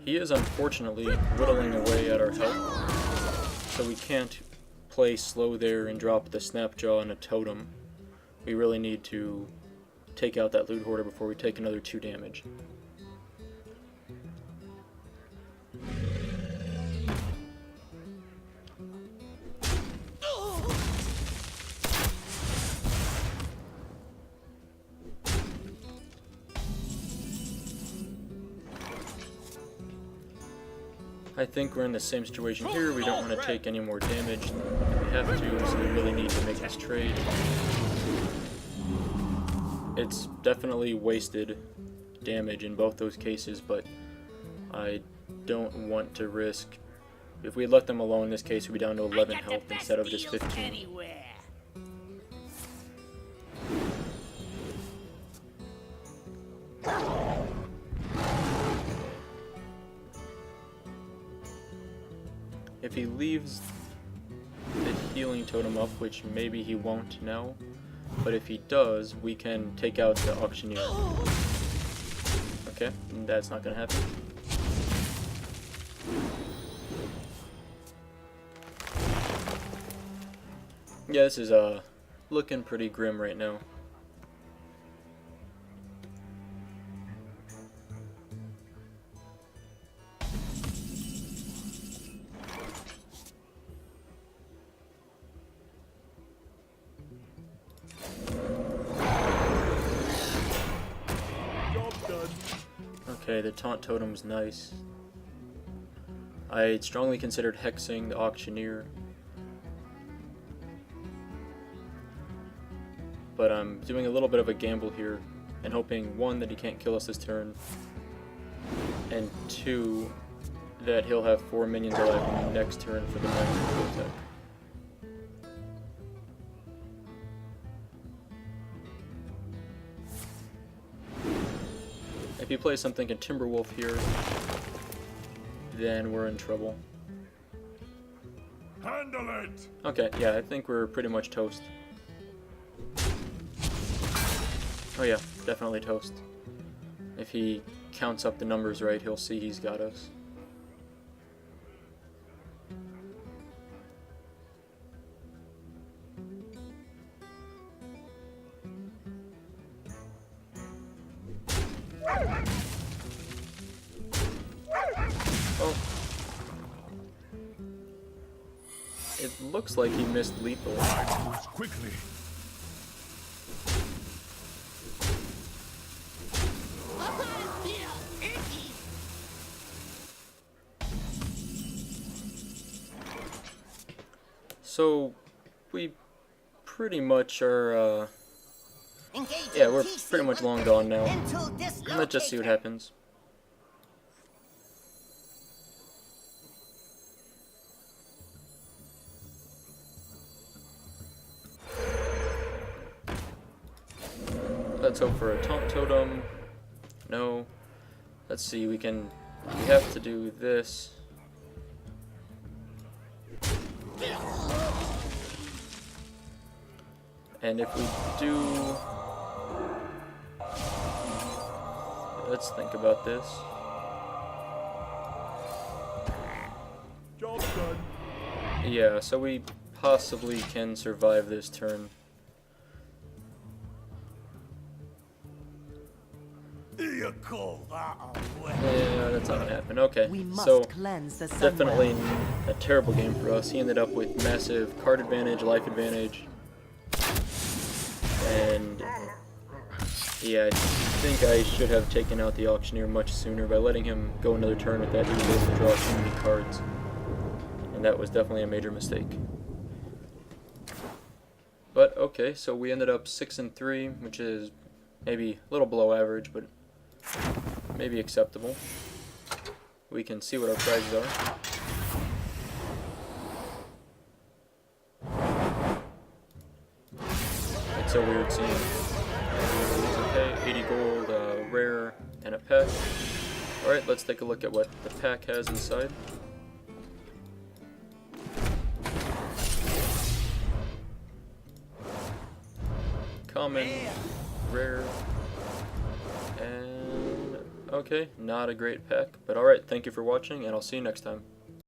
He is unfortunately whittling away at our health, so we can't play slow there and drop the Snapjaw and a totem. We really need to take out that Loot Hoarder before we take another 2 damage. I think we're in the same situation here. We don't want to take any more damage than we have to, so we really need to make this trade. It's definitely wasted damage in both those cases, but I don't want to risk. If we let them alone in this case, we'd be down to 11 health instead of just 15. Anywhere. if he leaves the healing totem up, which maybe he won't now, but if he does, we can take out the auctioneer. Okay, that's not gonna happen. Yeah, this is looking pretty grim right now. Okay, the taunt totem's nice. I strongly considered hexing the auctioneer, but I'm doing a little bit of a gamble here and hoping, one, that he can't kill us this turn, and two, that he'll have 4 minions alive next turn for the magic attack. If he plays something like Timberwolf here, then we're in trouble. Handle it! Okay, yeah, I think we're pretty much toast. Oh yeah, definitely toast. If he counts up the numbers right, he'll see he's got us. Oh. It looks like he missed lethal. Moves quickly. So, we pretty much are, yeah, we're pretty much long gone now. Let's just see what happens. Let's hope for a taunt totem. No. Let's see, we have to do this. And if we do, let's think about this. Job done. Yeah, so we possibly can survive this turn. You call that a way? Yeah, that's not gonna happen. Okay, We must so cleanse the definitely a terrible game for us. He ended up with massive card advantage, life advantage, and yeah, I think I should have taken out the auctioneer much sooner by letting him go another turn with that. He was able to draw too many cards, and that was definitely a major mistake. But okay, so we ended up 6-3, which is maybe a little below average, but maybe acceptable. We can see what our prizes are. It's so weird seeing okay, 80 gold, rare, and a pack. Alright, let's take a look at what the pack has inside. Common, rare, and okay, not a great pack, but alright, thank you for watching, and I'll see you next time.